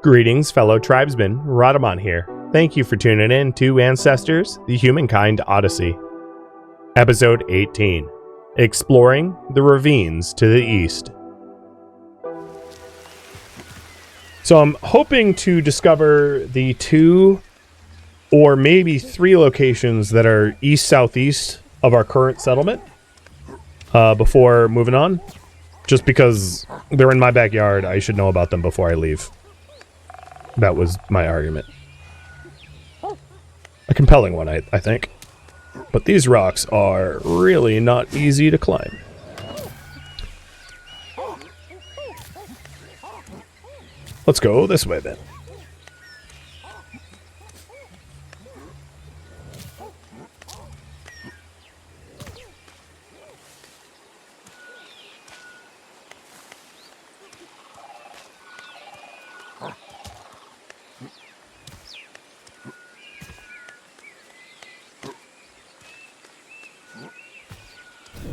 Greetings, fellow tribesmen. Rhadamant here. Thank you for tuning in to Ancestors, the Humankind Odyssey. Episode 18. Exploring the Ravines to the East. So I'm hoping to discover the 2 or maybe 3 locations that are east-southeast of our current settlement before moving on. Just because they're in my backyard, I should know about them before I leave. That was my argument. A compelling one, I think. But these rocks are really not easy to climb. Let's go this way then.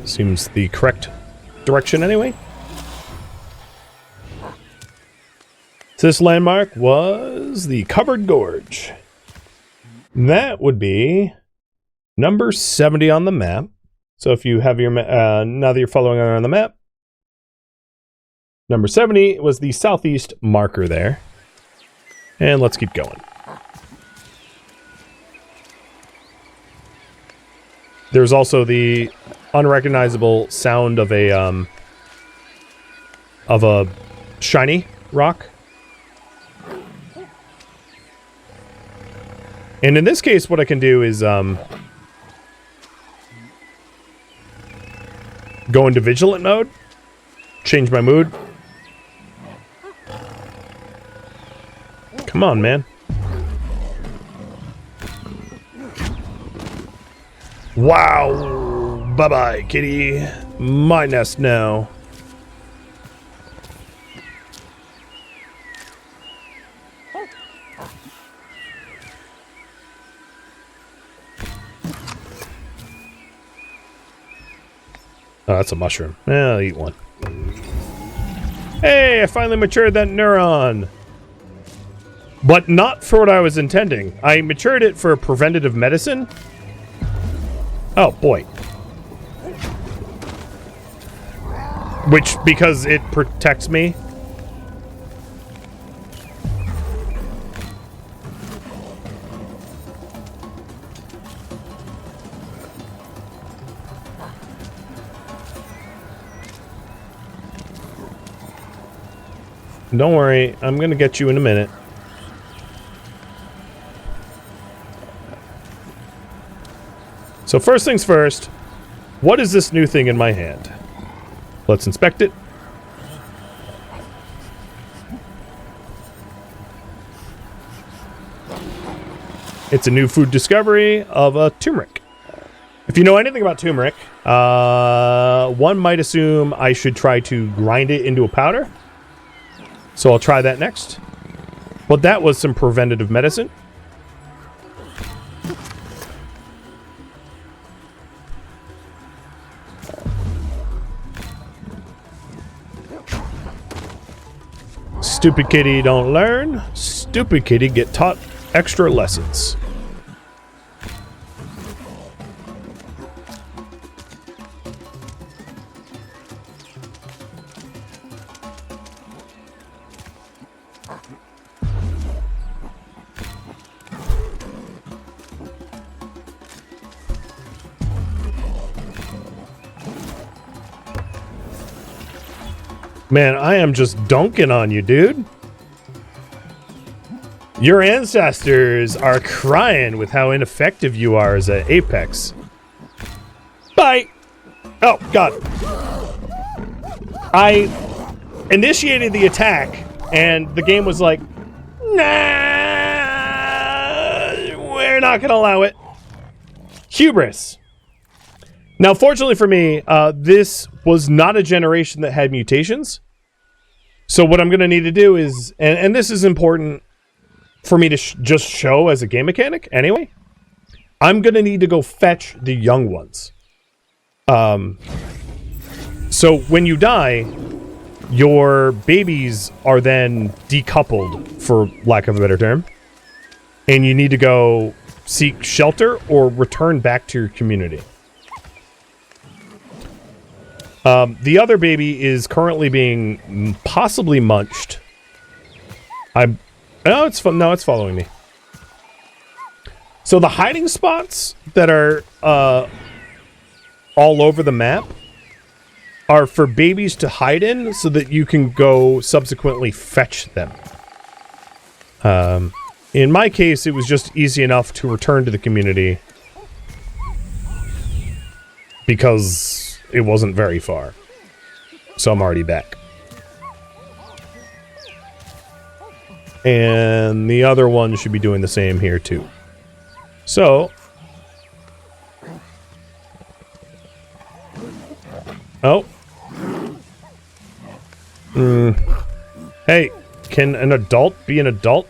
Seems the correct direction anyway. So this landmark was the Covered Gorge. That would be number 70 on the map. So if you have your now that you're following on the map, number 70 was the southeast marker there. And let's keep going. There's also the unrecognizable sound of a shiny rock. And in this case, what I can do is go into vigilant mode, change my mood. Come on, man. Wow. Bye-bye, kitty. My nest now. Oh, that's a mushroom. Yeah, I'll eat one. Hey, I finally matured that neuron. But not for what I was intending. I matured it for preventative medicine. Oh, boy. Which, because it protects me. Don't worry, I'm gonna get you in a minute. So first things first, what is this new thing in my hand? Let's inspect it. It's a new food discovery of a turmeric. If you know anything about turmeric, one might assume I should try to grind it into a powder. So I'll try that next. But that was some preventative medicine. Stupid kitty don't learn. Stupid kitty get taught extra lessons. Man, I am just dunking on you, dude. Your ancestors are crying with how ineffective you are as an apex. Bye! Oh, God. I initiated the attack, and the game was like, nah, we're not going to allow it. Hubris. Now, fortunately for me, this was not a generation that had mutations. So what I'm going to need to do is, and this is important for me to just show as a game mechanic anyway, I'm going to need to go fetch the young ones. So when you die, your babies are then decoupled, for lack of a better term, and you need to go seek shelter or return back to your community. The other baby is currently being possibly munched. No, it's following me. So the hiding spots that are all over the map are for babies to hide in so that you can go subsequently fetch them. In my case, it was just easy enough to return to the community because it wasn't very far. So I'm already back. And the other one should be doing the same here too. So... Oh. Hey, can an adult be an adult?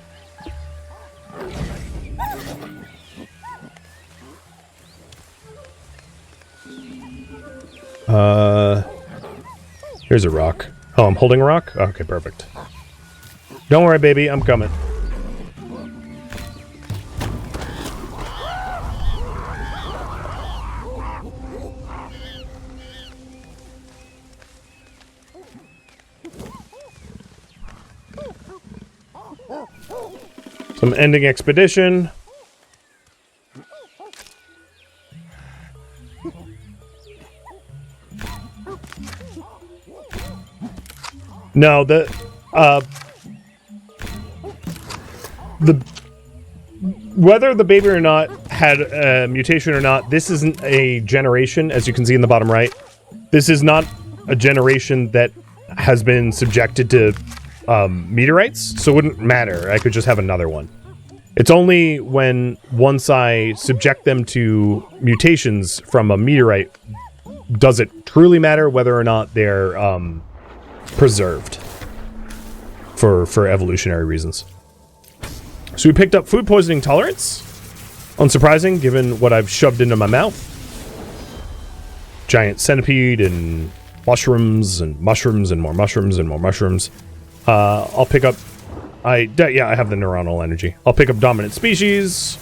Here's a rock. Oh, I'm holding a rock? Okay, perfect. Don't worry, baby, I'm coming. So I'm ending expedition. No, whether the baby or not had a mutation or not, this isn't a generation, as you can see in the bottom right. This is not a generation that has been subjected to meteorites, so it wouldn't matter. I could just have another one. It's only when once I subject them to mutations from a meteorite does it truly matter whether or not they're preserved for evolutionary reasons. So we picked up food poisoning tolerance. Unsurprising, given what I've shoved into my mouth. Giant centipede and mushrooms and mushrooms and more mushrooms and more mushrooms. I'll pick up... I have the neuronal energy. I'll pick up dominant species.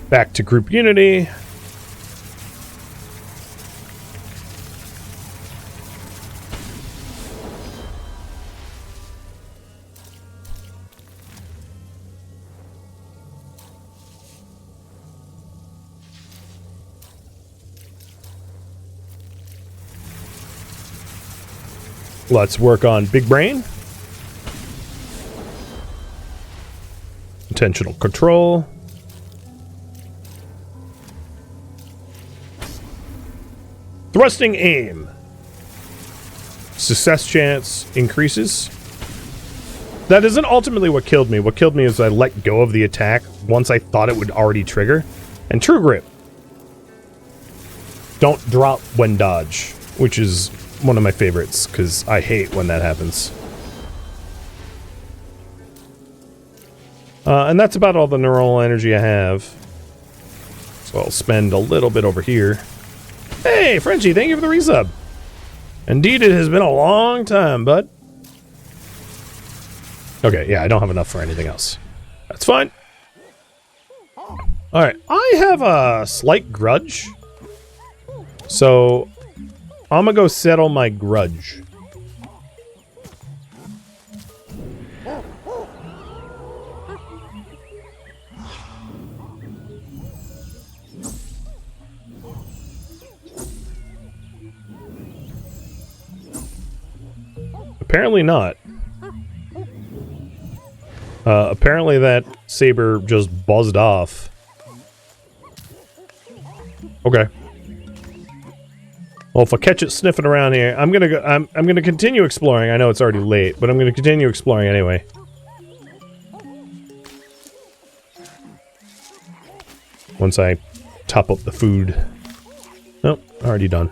Back to group unity. Let's work on big brain. Intentional control. Thrusting aim. Success chance increases. That isn't ultimately what killed me. What killed me is I let go of the attack once I thought it would already trigger. And true grip. Don't drop when dodge, which is one of my favorites, because I hate when that happens. And that's about all the neural energy I have. So I'll spend a little bit over here. Hey, Frenchie, thank you for the resub. Indeed, it has been a long time, bud. Okay, yeah, I don't have enough for anything else. That's fine. Alright, I have a slight grudge. So, I'm gonna go settle my grudge. Apparently not. Apparently that saber just buzzed off. Okay. Well, if I catch it sniffing around here, I'm gonna go. I'm gonna continue exploring. I know it's already late, but I'm gonna continue exploring anyway. Once I top up the food. Nope, already done.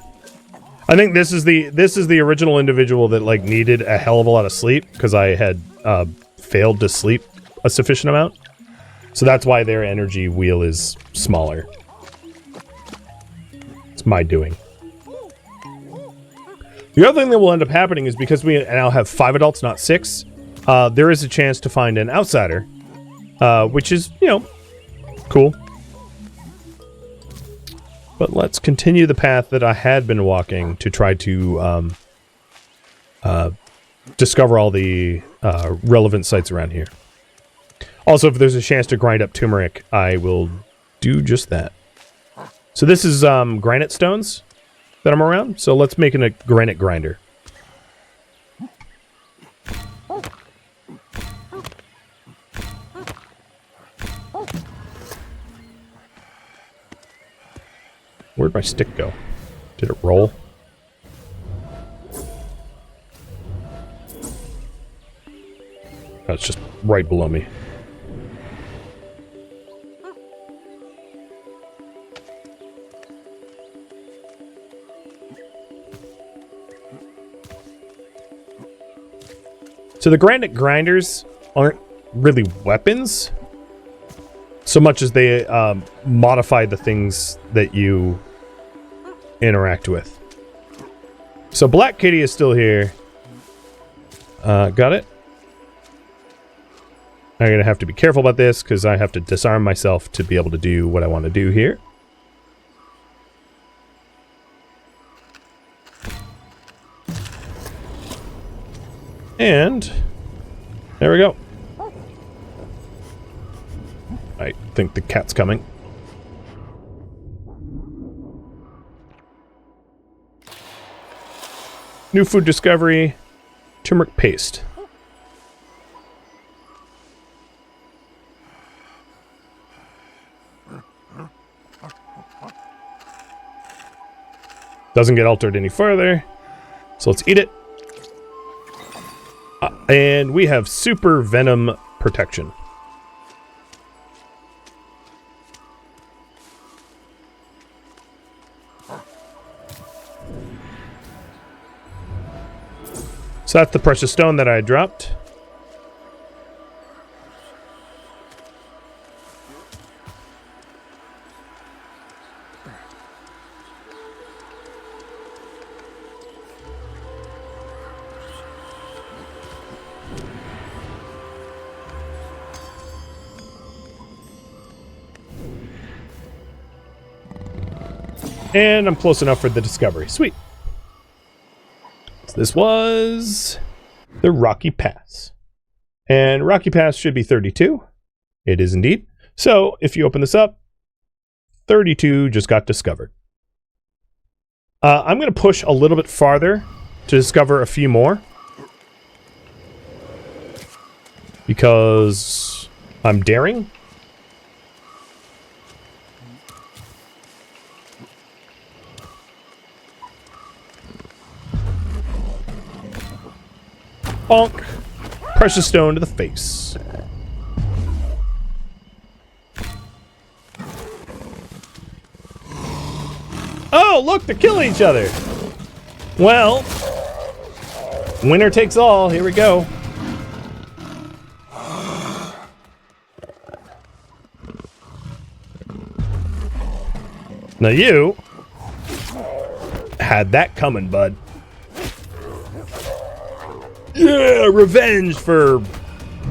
I think this is the original individual that like needed a hell of a lot of sleep because I had failed to sleep a sufficient amount. So that's why their energy wheel is smaller. It's my doing. The other thing that will end up happening is because we now have 5 adults, not 6, there is a chance to find an outsider, which is, you know, cool. But let's continue the path that I had been walking to try to discover all the relevant sites around here. Also, if there's a chance to grind up turmeric, I will do just that. So this is granite stones that I'm around, so let's make a granite grinder. Where'd my stick go? Did it roll? Oh, it's just right below me. So the granite grinders aren't really weapons so much as they modify the things that you interact with. So Black Kitty is still here. Got it? I'm going to have to be careful about this because I have to disarm myself to be able to do what I want to do here. And there we go. I think the cat's coming. New food discovery. Turmeric paste. Doesn't get altered any further. So let's eat it. And we have super venom protection. So that's the precious stone that I dropped. And I'm close enough for the discovery. Sweet. So this was the Rocky Pass. And Rocky Pass should be 32. It is indeed. So if you open this up, 32 just got discovered. I'm going to push a little bit farther to discover a few more. Because I'm daring. Bonk. Precious stone to the face. Oh, look, they're killing each other. Well, winner takes all. Here we go. Now you had that coming, bud. Yeah, revenge for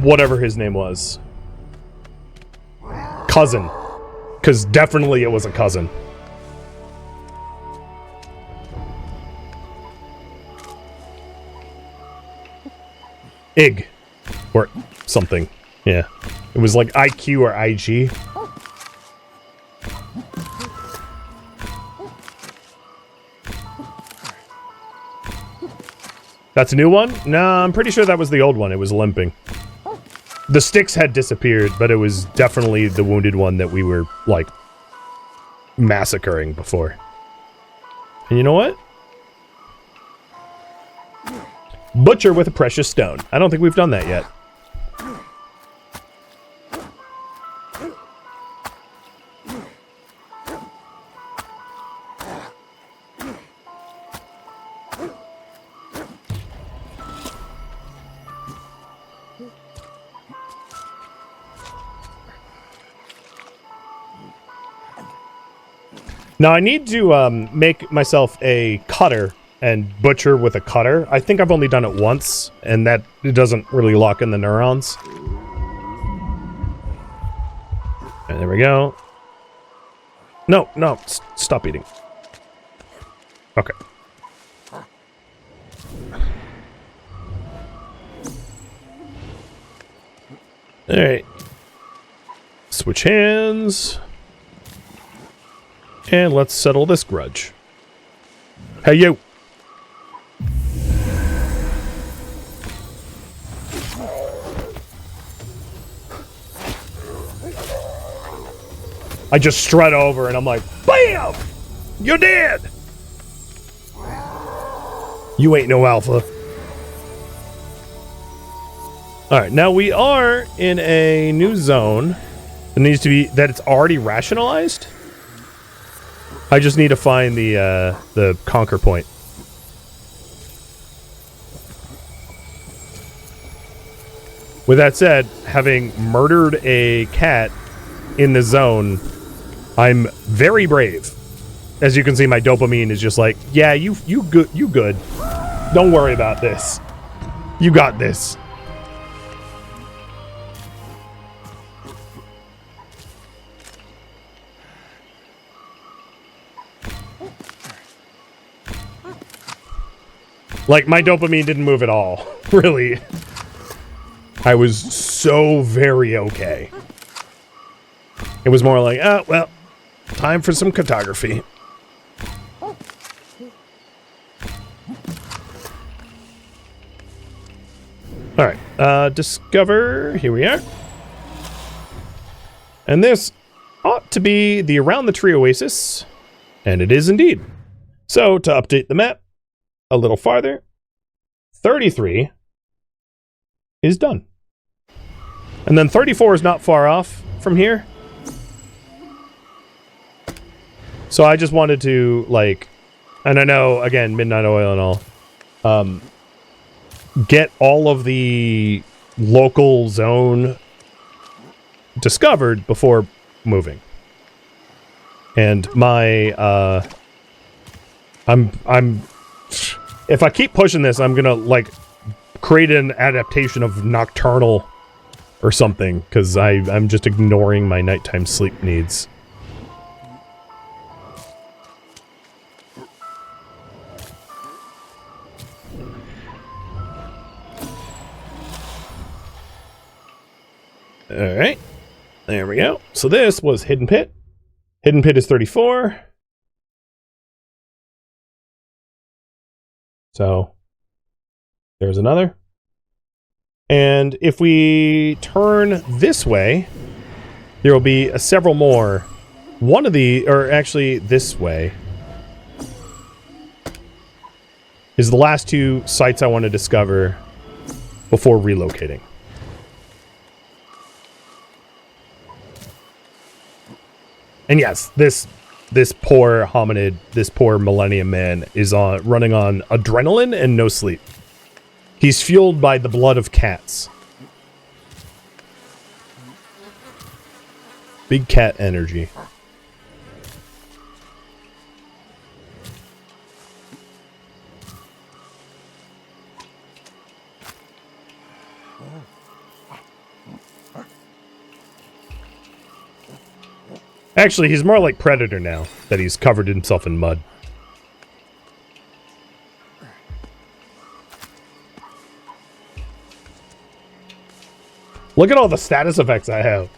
whatever his name was. Cousin. Because definitely it was a cousin. IG. Or something. Yeah. It was like IQ or IG. That's a new one? No, I'm pretty sure that was the old one. It was limping. The sticks had disappeared, but it was definitely the wounded one that we were, like, massacring before. And you know what? Butcher with a precious stone. I don't think we've done that yet. Now I need to make myself a cutter and butcher with a cutter. I think I've only done it once, and that it doesn't really lock in the neurons. And there we go. No, no, stop eating. Okay. Alright. Switch hands. And let's settle this grudge. Hey, you! I just strut over and I'm like, BAM! You're dead! You ain't no alpha. Alright, now we are in a new zone. It needs to be that it's already rationalized. I just need to find the conquer point. With that said, having murdered a cat in the zone, I'm very brave. As you can see, my dopamine is just like, yeah, you good. Don't worry about this. You got this. Like, my dopamine didn't move at all. Really. I was so very okay. It was more like, oh, well, time for some cartography. Alright, discover. Here we are. And this ought to be the Around the Tree Oasis. And it is indeed. So, to update the map a little farther, 33 is done. And then 34 is not far off from here. So I just wanted to, like, and I know, again, midnight oil and all, get all of the local zone discovered before moving. And my, if I keep pushing this, I'm gonna, like, create an adaptation of nocturnal or something, because I'm just ignoring my nighttime sleep needs. Alright. There we go. So this was Hidden Pit. Hidden Pit is 34. So there's another. And if we turn this way, there will be several more. One of the, or actually this way, is the last two sites I want to discover before relocating. And yes, this poor hominid, this poor millennium man is running on adrenaline and no sleep. He's fueled by the blood of cats. Big cat energy. Actually, he's more like Predator now that he's covered himself in mud. Look at all the status effects I have.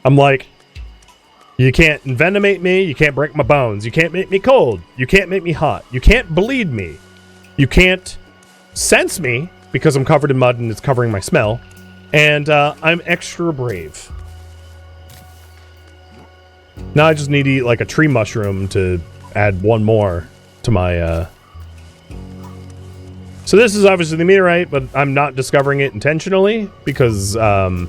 I'm like, you can't envenomate me, you can't break my bones, you can't make me cold, you can't make me hot, you can't bleed me, you can't sense me because I'm covered in mud and it's covering my smell, and I'm extra brave. Now I just need to eat like a tree mushroom to add one more to my So this is obviously the meteorite, but I'm not discovering it intentionally because I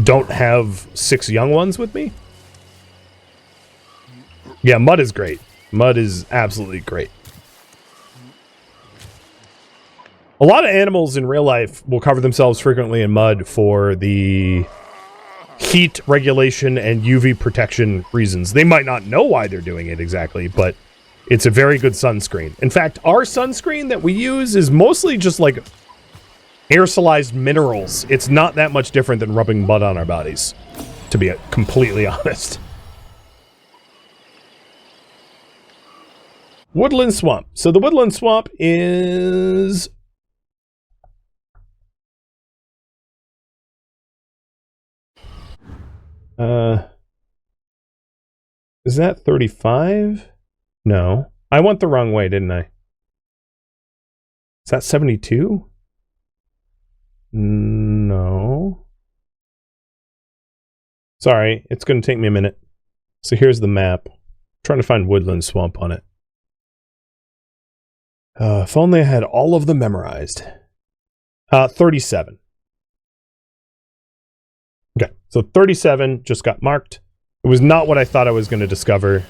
don't have 6 young ones with me. Yeah, mud is great. Mud is absolutely great. A lot of animals in real life will cover themselves frequently in mud for the heat regulation and UV protection reasons. They might not know why they're doing it exactly, but it's a very good sunscreen. In fact, our sunscreen that we use is mostly just like aerosolized minerals. It's not that much different than rubbing mud on our bodies, to be completely honest. Woodland Swamp. So the Woodland Swamp is... is that 35? No. I went the wrong way, didn't I? Is that 72? No. Sorry, it's going to take me a minute. So here's the map. I'm trying to find Woodland Swamp on it. If only I had all of them memorized. 37. Okay, so 37 just got marked. It was not what I thought I was going to discover.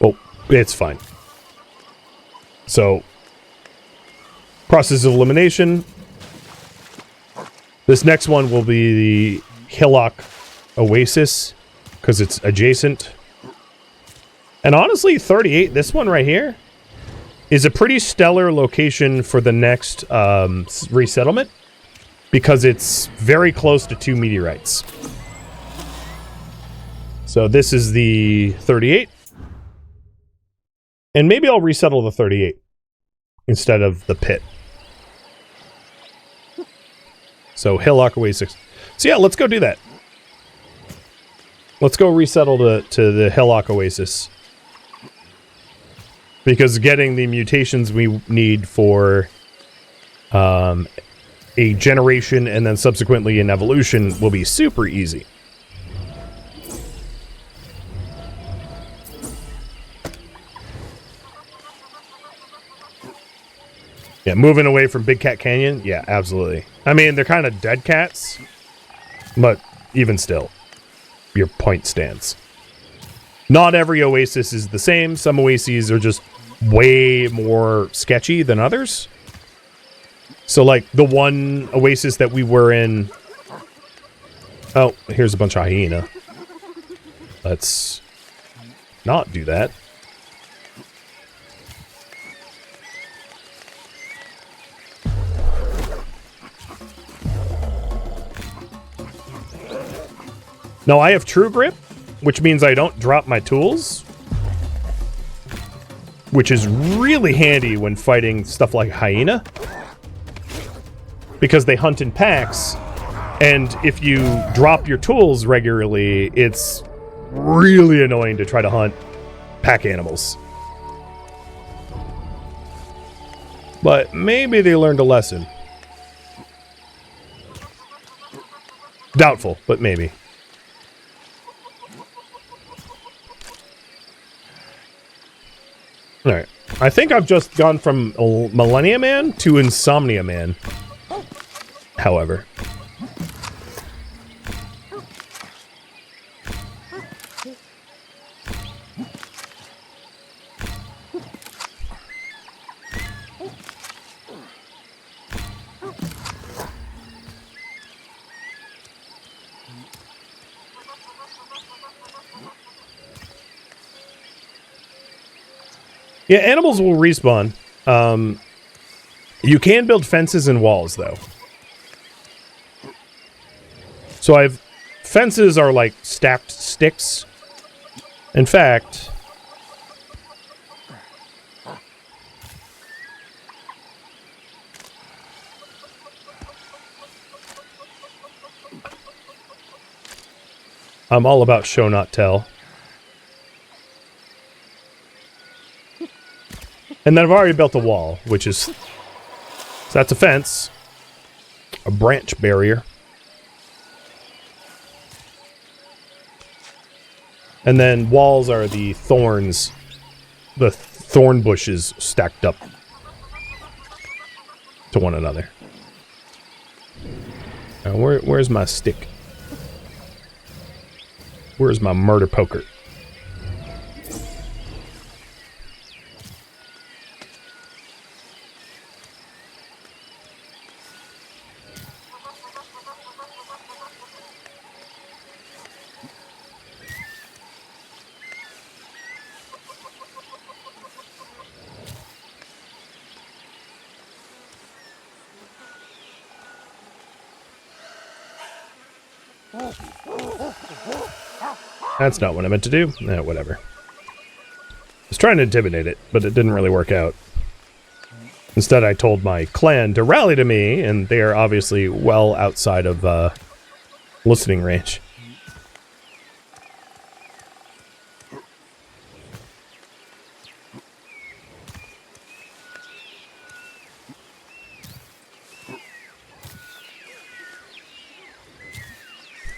Well, it's fine. So, process of elimination. This next one will be the Hillock Oasis, because it's adjacent. And honestly, 38, this one right here, is a pretty stellar location for the next resettlement, because it's very close to 2 meteorites. So this is the 38. And maybe I'll resettle the 38 instead of the pit. So Hillock Oasis. So yeah, let's go do that. Let's go resettle to the Hillock Oasis. Because getting the mutations we need for a generation and then subsequently an evolution will be super easy. Yeah, moving away from Big Cat Canyon? Yeah, absolutely. I mean, they're kind of dead cats, but even still, your point stands. Not every oasis is the same. Some oases are just way more sketchy than others. So, like, the one oasis that we were in... Oh, here's a bunch of hyena. Let's not do that. No, I have True Grip, which means I don't drop my tools. Which is really handy when fighting stuff like hyena. Because they hunt in packs, and if you drop your tools regularly, it's really annoying to try to hunt pack animals. But maybe they learned a lesson. Doubtful, but maybe. Alright. I think I've just gone from Millennia Man to Insomnia Man. However. Yeah, animals will respawn. You can build fences and walls, though. So I've... Fences are like stacked sticks. In fact... I'm all about show not tell. And then I've already built a wall, which is... So that's a fence. A branch barrier. And then walls are the thorns. The thorn bushes stacked up to one another. Now, where's my stick? Where's my murder poker? That's not what I meant to do. Eh, whatever. I was trying to intimidate it, but it didn't really work out. Instead, I told my clan to rally to me, and they are obviously well outside of listening range.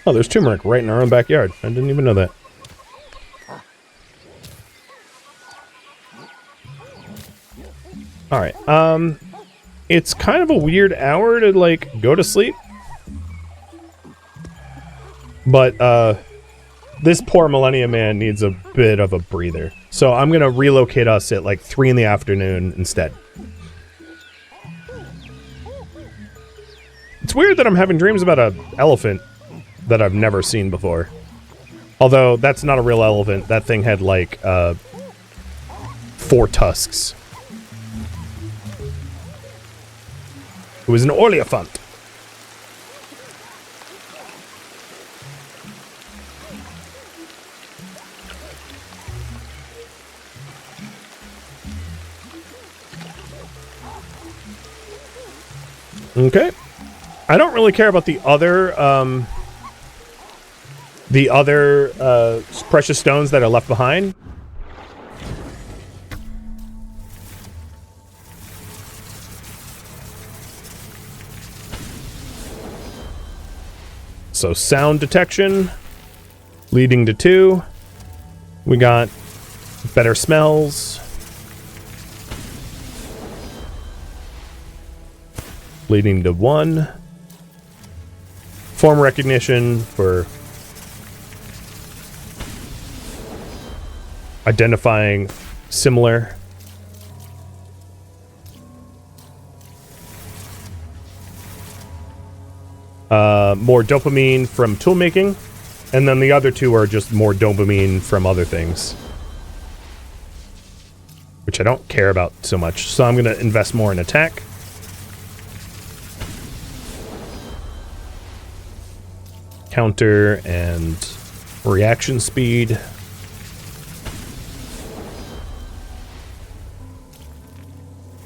Oh, there's turmeric right in our own backyard. I didn't even know that. Alright, it's kind of a weird hour to, like, go to sleep. But, this poor Millennium Man needs a bit of a breather. So I'm gonna relocate us at, like, 3 in the afternoon instead. It's weird that I'm having dreams about an elephant that I've never seen before. Although, that's not a real elephant. That thing had, like, 4 tusks. It was an olephant. Okay. I don't really care about the other precious stones that are left behind. So sound detection, leading to 2. We got better smells, leading to 1. Form recognition for identifying similar. More dopamine from tool making, and then the other 2 are just more dopamine from other things, which I don't care about so much. So I'm going to invest more in attack. Counter and reaction speed.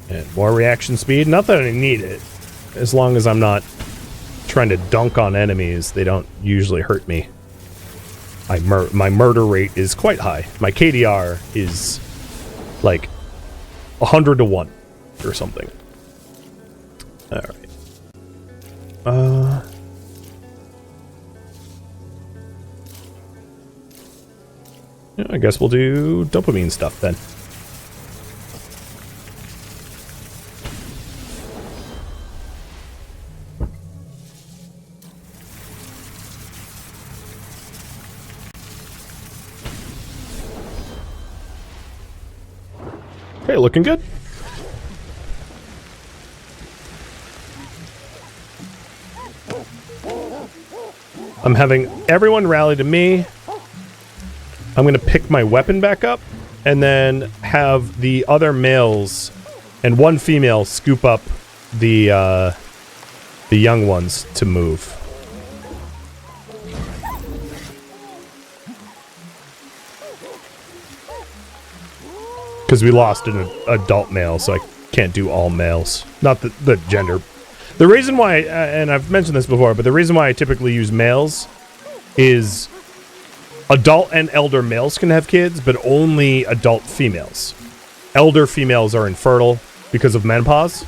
And more reaction speed. Not that I need it, as long as I'm not trying to dunk on enemies. They don't usually hurt me. My murder rate is quite high. My KDR is like 100 to 1 or something. Alright. Yeah, I guess we'll do dopamine stuff then. Okay, looking good. I'm having everyone rally to me. I'm going to pick my weapon back up, and then have the other males and 1 female scoop up the young ones to move. Because we lost an adult male, so I can't do all males. Not the gender. The reason why, and I've mentioned this before, but the reason why I typically use males is adult and elder males can have kids, but only adult females. Elder females are infertile because of menopause.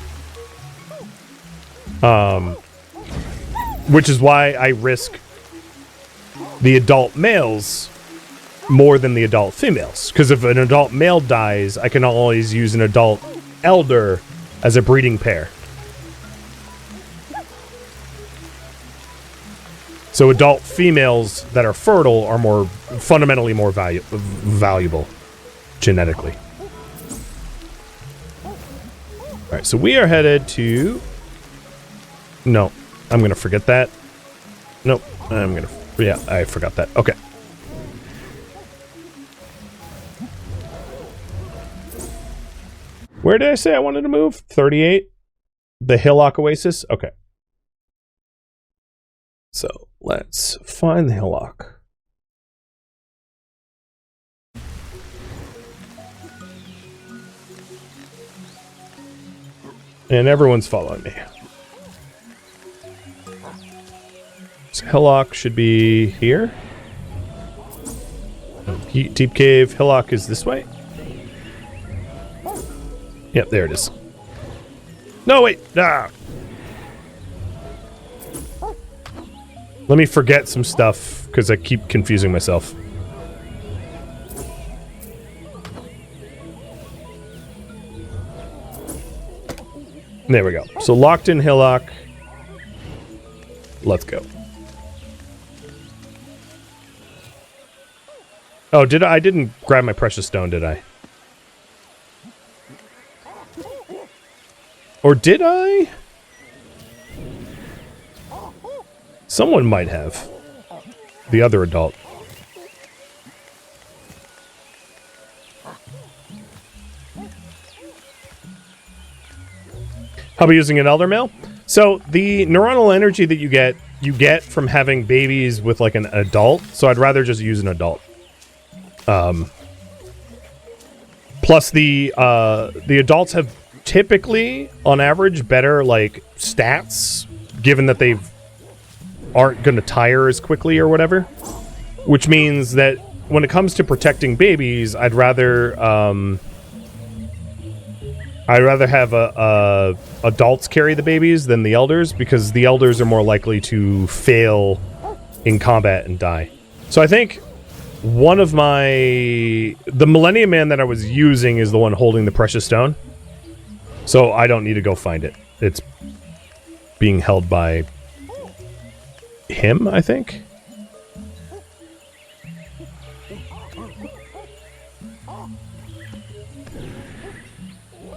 Which is why I risk the adult males more than the adult females. Because if an adult male dies, I can always use an adult elder as a breeding pair. So adult females that are fertile are fundamentally more valuable genetically. Alright, so we are headed to... No, I'm going to forget that. Nope, I'm going to... Yeah, I forgot that. Okay. Where did I say I wanted to move? 38? The Hillock Oasis? Okay. So, let's find the hillock. And everyone's following me. So hillock should be here. Deep cave. Hillock is this way. Yep, there it is. No, wait. Ah. Let me forget some stuff, because I keep confusing myself. There we go. So locked in hillock. Let's go. Oh, I didn't grab my precious stone, did I? Or did I? Someone might have. The other adult. How about using an elder male? So the neuronal energy that you get from having babies with like an adult. So I'd rather just use an adult. Plus the adults have typically, on average, better like stats, given that they aren't going to tire as quickly or whatever. Which means that when it comes to protecting babies, I'd rather have adults carry the babies than the elders, because the elders are more likely to fail in combat and die. So I think one of the Millennium Man that I was using is the one holding the precious stone. So I don't need to go find it. It's being held by him, I think.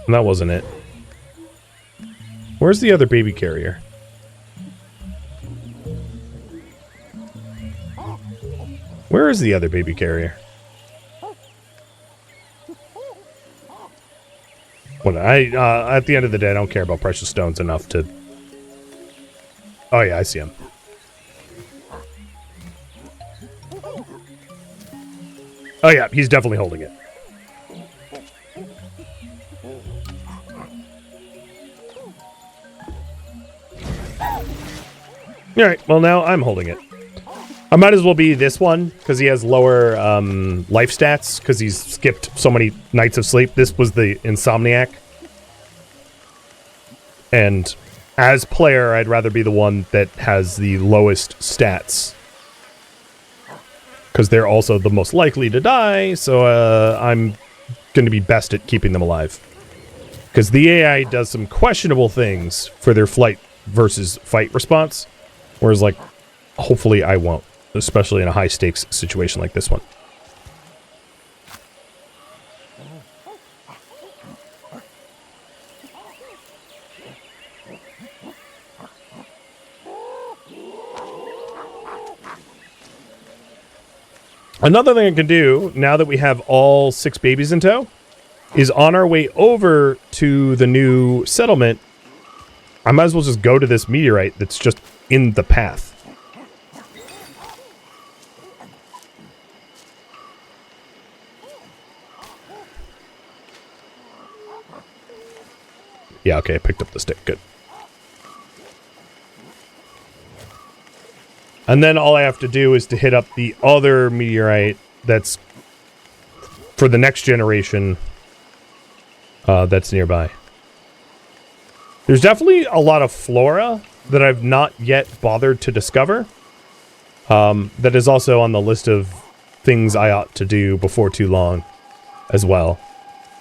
And that wasn't it. Where's the other baby carrier? Where is the other baby carrier? Well, at the end of the day, I don't care about precious stones enough to... Oh yeah, I see him. Oh yeah, he's definitely holding it. Alright, well now I'm holding it. I might as well be this one, because he has lower life stats, because he's skipped so many nights of sleep. This was the Insomniac. And as player, I'd rather be the one that has the lowest stats. Because they're also the most likely to die, so I'm going to be best at keeping them alive. Because the AI does some questionable things for their flight versus fight response. Whereas, like, hopefully I won't. Especially in a high-stakes situation like this one. Another thing I can do, now that we have all 6 babies in tow, is on our way over to the new settlement, I might as well just go to this meteorite that's just in the path. Yeah, okay, I picked up the stick. Good. And then all I have to do is to hit up the other meteorite that's for the next generation that's nearby. There's definitely a lot of flora that I've not yet bothered to discover. That is also on the list of things I ought to do before too long as well.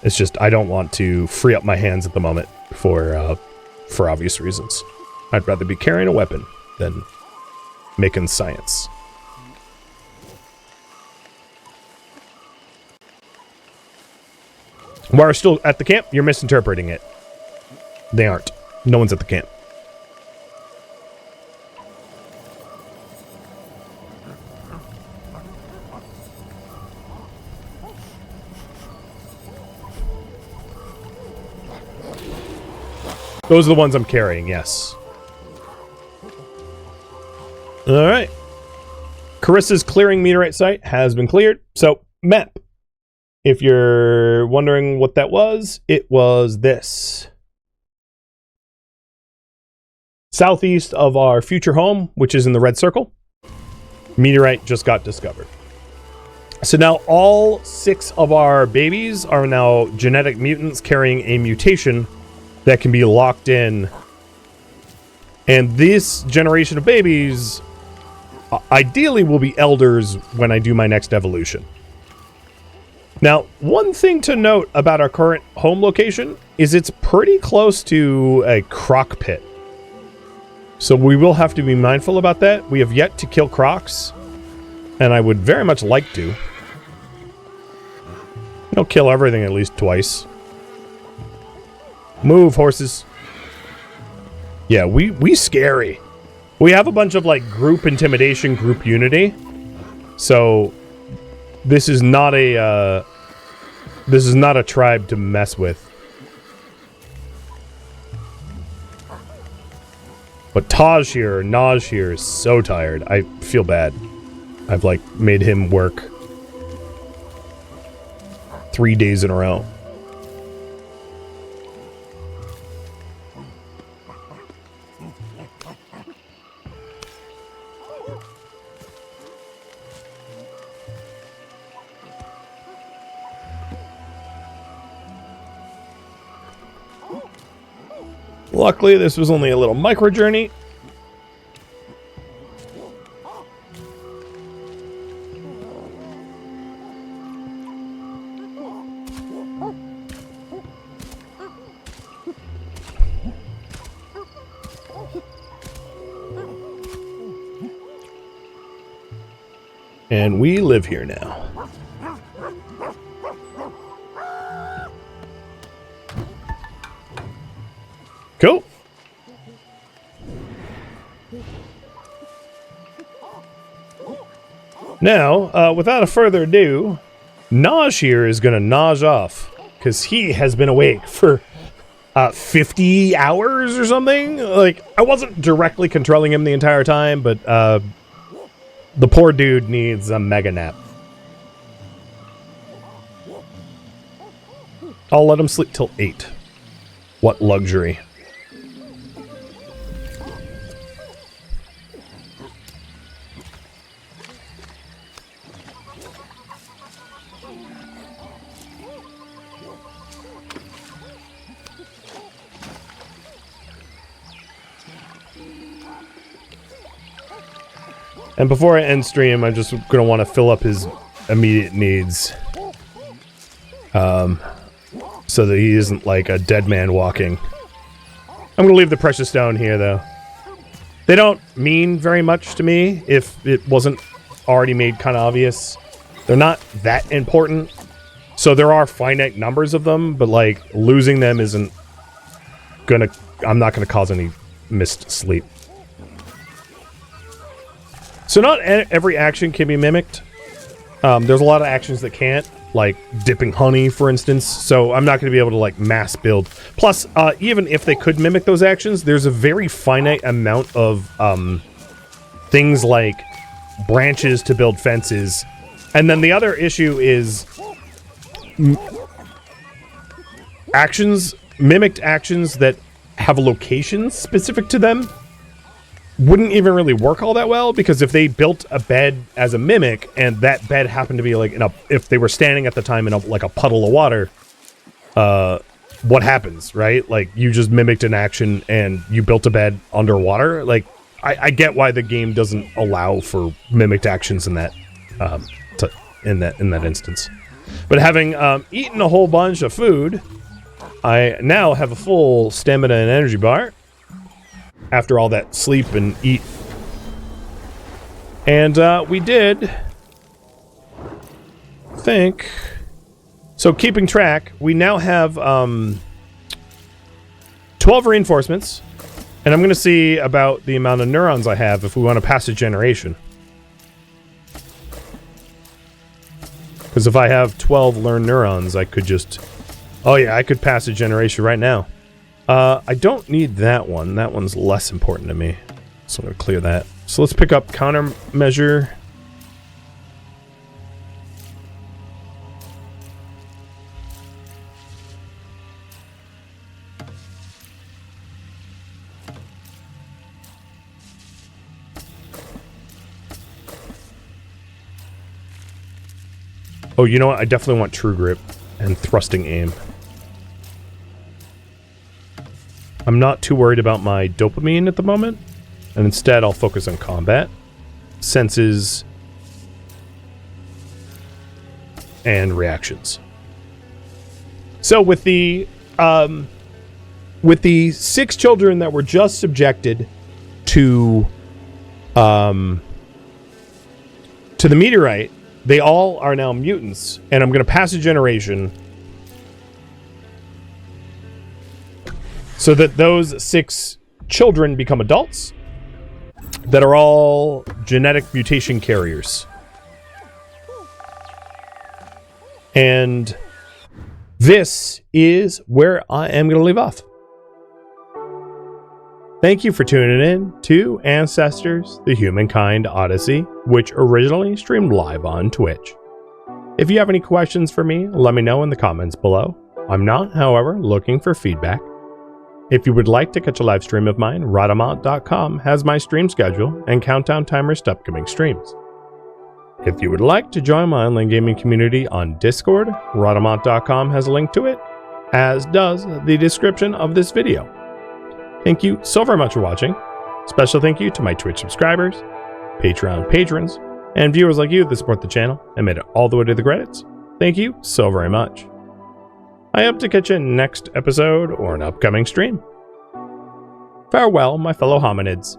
It's just I don't want to free up my hands at the moment for obvious reasons. I'd rather be carrying a weapon than making science. We're still at the camp? You're misinterpreting it. They aren't. No one's at the camp. Those are the ones I'm carrying, yes. Alright. Carissa's clearing meteorite site has been cleared. So, map. If you're wondering what that was, it was this. Southeast of our future home, which is in the red circle, meteorite just got discovered. So now all 6 of our babies are now genetic mutants carrying a mutation that can be locked in. And this generation of babies ideally will be elders when I do my next evolution. Now, one thing to note about our current home location is it's pretty close to a croc pit. So we will have to be mindful about that. We have yet to kill crocs, and I would very much like to. I'll kill everything at least twice. Move, horses. Yeah, we scary. We have a bunch of like group intimidation, group unity. So this is not a tribe to mess with. But Naj here is so tired. I feel bad. I've like made him work 3 days in a row. Luckily, this was only a little micro journey. And we live here now. Cool. Now, without a further ado, Naj here is going to Naj off, because he has been awake for 50 hours or something. Like, I wasn't directly controlling him the entire time, but the poor dude needs a mega nap. I'll let him sleep till 8. What luxury. And before I end stream, I'm just going to want to fill up his immediate needs. So that he isn't like a dead man walking. I'm going to leave the precious stone here, though. They don't mean very much to me if it wasn't already made kind of obvious. They're not that important. So there are finite numbers of them, but like losing them isn't going to... I'm not going to cause any missed sleep. So not every action can be mimicked. There's a lot of actions that can't, like dipping honey, for instance. So I'm not going to be able to like mass build. Plus, even if they could mimic those actions, there's a very finite amount of things like branches to build fences. And then the other issue is mimicked actions that have locations specific to them wouldn't even really work all that well, because if they built a bed as a mimic and that bed happened to be like if they were standing at the time in like a puddle of water, what happens, right? Like you just mimicked an action and you built a bed underwater. Like I get why the game doesn't allow for mimicked actions in that in that instance. But having eaten a whole bunch of food, I now have a full stamina and energy bar. After all that sleep and eat. And we did think... So keeping track, we now have 12 reinforcements. And I'm going to see about the amount of neurons I have if we want to pass a generation. Because if I have 12 learned neurons, I could just... Oh yeah, I could pass a generation right now. I don't need that one. That one's less important to me. So I'm going to clear that. So let's pick up countermeasure. Oh, you know what? I definitely want true grip and thrusting aim. I'm not too worried about my dopamine at the moment, and instead I'll focus on combat, senses, and reactions. So with the 6 children that were just subjected to the meteorite, they all are now mutants, and I'm going to pass a generation so that those 6 children become adults that are all genetic mutation carriers. And this is where I am going to leave off. Thank you for tuning in to Ancestors, the Humankind Odyssey, which originally streamed live on Twitch. If you have any questions for me, let me know in the comments below. I'm not, however, looking for feedback. If you would like to catch a live stream of mine, Rhadamant.com has my stream schedule and countdown timers to upcoming streams. If you would like to join my online gaming community on Discord, Rhadamant.com has a link to it, as does the description of this video. Thank you so very much for watching. Special thank you to my Twitch subscribers, Patreon patrons, and viewers like you that support the channel and made it all the way to the credits. Thank you so very much. I hope to catch you next episode or an upcoming stream. Farewell, my fellow hominids.